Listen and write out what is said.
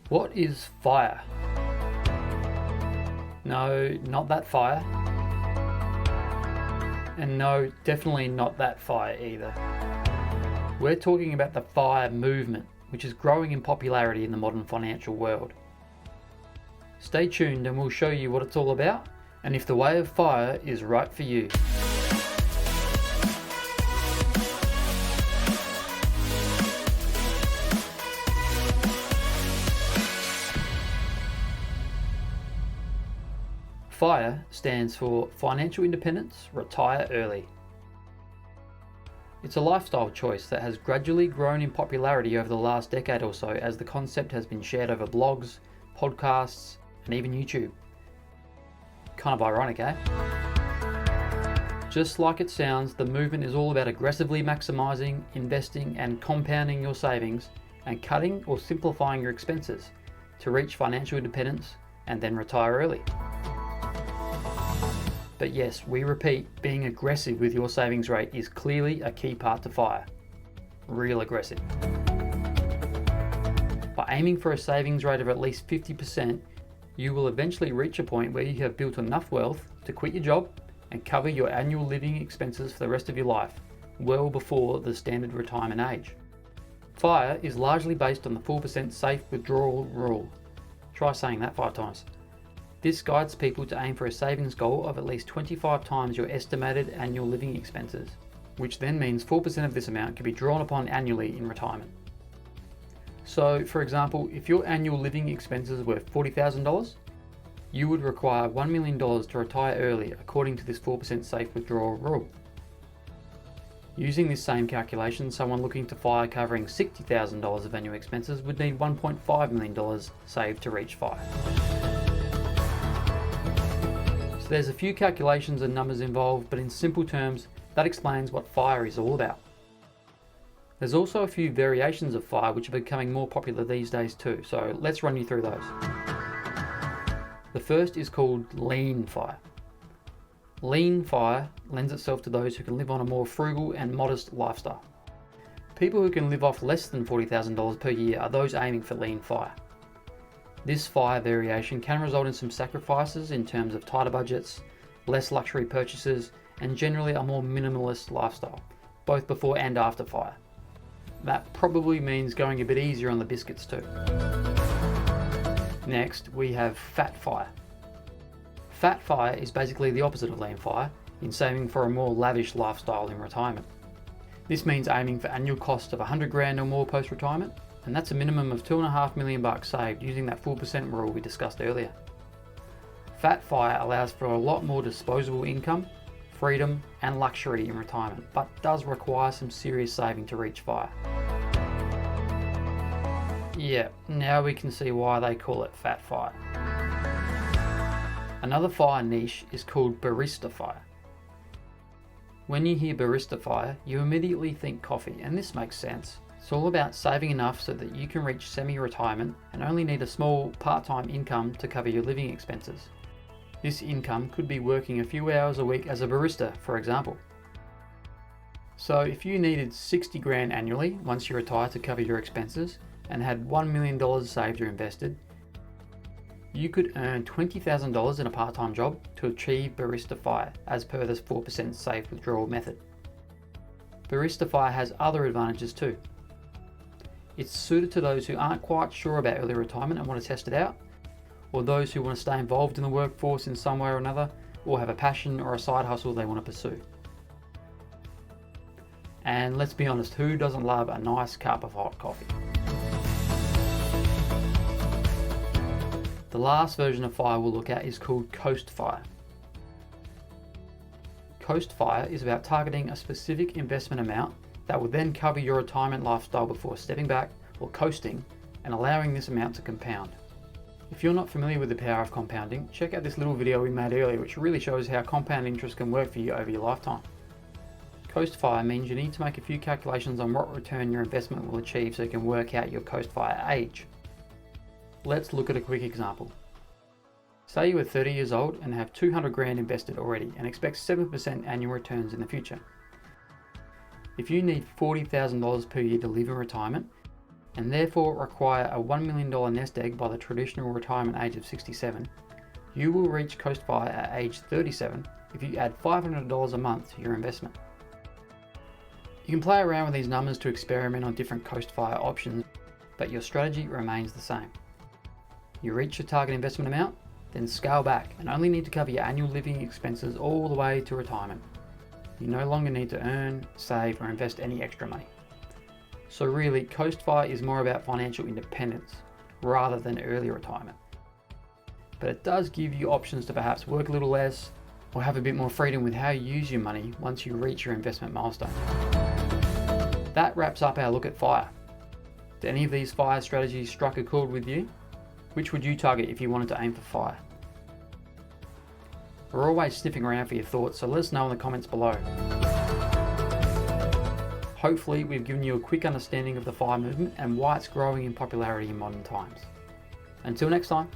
What is FIRE? No, not that fire. And no, definitely not that fire either. We're talking about the FIRE movement, which is growing in popularity in the modern financial world. Stay tuned and we'll show you what it's all about and if the way of FIRE is right for you. FIRE stands for Financial Independence, Retire Early. It's a lifestyle choice that has gradually grown in popularity over the last decade or so as the concept has been shared over blogs, podcasts, and even YouTube. Kind of ironic, eh? Just like it sounds, the movement is all about aggressively maximising, investing, and compounding your savings and cutting or simplifying your expenses to reach financial independence and then retire early. But yes, we repeat, being aggressive with your savings rate is clearly a key part to FIRE. Real aggressive. By aiming for a savings rate of at least 50%, you will eventually reach a point where you have built enough wealth to quit your job and cover your annual living expenses for the rest of your life, well before the standard retirement age. FIRE is largely based on the 4% safe withdrawal rule. Try saying that 5 times. This guides people to aim for a savings goal of at least 25 times your estimated annual living expenses, which then means 4% of this amount can be drawn upon annually in retirement. So, for example, if your annual living expenses were $40,000, you would require $1 million to retire early according to this 4% safe withdrawal rule. Using this same calculation, someone looking to FIRE covering $60,000 of annual expenses would need $1.5 million saved to reach FIRE. So there's a few calculations and numbers involved, but in simple terms, that explains what FIRE is all about. There's also a few variations of FIRE which are becoming more popular these days too, so let's run you through those. The first is called Lean FIRE. Lean FIRE lends itself to those who can live on a more frugal and modest lifestyle. People who can live off less than $40,000 per year are those aiming for Lean FIRE. This FIRE variation can result in some sacrifices in terms of tighter budgets, less luxury purchases, and generally a more minimalist lifestyle, both before and after FIRE. That probably means going a bit easier on the biscuits too. Next, we have Fat FIRE. Fat FIRE is basically the opposite of Lean FIRE in saving for a more lavish lifestyle in retirement. This means aiming for annual costs of $100,000 or more post-retirement, and that's a minimum of $2.5 million saved using that 4% rule we discussed earlier. Fat FIRE allows for a lot more disposable income, freedom, and luxury in retirement, but does require some serious saving to reach FIRE. Yeah, now we can see why they call it Fat FIRE. Another FIRE niche is called Barista FIRE. When you hear Barista FIRE, you immediately think coffee, and this makes sense. It's all about saving enough so that you can reach semi-retirement and only need a small part-time income to cover your living expenses. This income could be working a few hours a week as a barista, for example. So if you needed $60,000 annually once you retire to cover your expenses and had $1 million saved or invested, you could earn $20,000 in a part-time job to achieve Barista FIRE as per this 4% safe withdrawal method. Barista FIRE has other advantages too. It's suited to those who aren't quite sure about early retirement and want to test it out, or those who want to stay involved in the workforce in some way or another, or have a passion or a side hustle they want to pursue. And let's be honest, who doesn't love a nice cup of hot coffee? The last version of FIRE we'll look at is called Coast FIRE. Coast FIRE is about targeting a specific investment amount that will then cover your retirement lifestyle before stepping back or coasting and allowing this amount to compound. If you're not familiar with the power of compounding, check out this little video we made earlier which really shows how compound interest can work for you over your lifetime. Coast FIRE means you need to make a few calculations on what return your investment will achieve so you can work out your Coast FIRE age. Let's look at a quick example. Say you are 30 years old and have $200,000 invested already and expect 7% annual returns in the future. If you need $40,000 per year to live in retirement, and therefore require a $1 million nest egg by the traditional retirement age of 67, you will reach Coastfire at age 37 if you add $500 a month to your investment. You can play around with these numbers to experiment on different Coastfire options, but your strategy remains the same. You reach your target investment amount, then scale back and only need to cover your annual living expenses all the way to retirement. You no longer need to earn, save, or invest any extra money. So really, Coastfire is more about financial independence rather than early retirement. But it does give you options to perhaps work a little less or have a bit more freedom with how you use your money once you reach your investment milestone. That wraps up our look at FIRE. Do any of these FIRE strategies strike a chord with you? Which would you target if you wanted to aim for FIRE? We're always sniffing around for your thoughts, so let us know in the comments below. Hopefully we've given you a quick understanding of the FIRE movement and why it's growing in popularity in modern times. Until next time.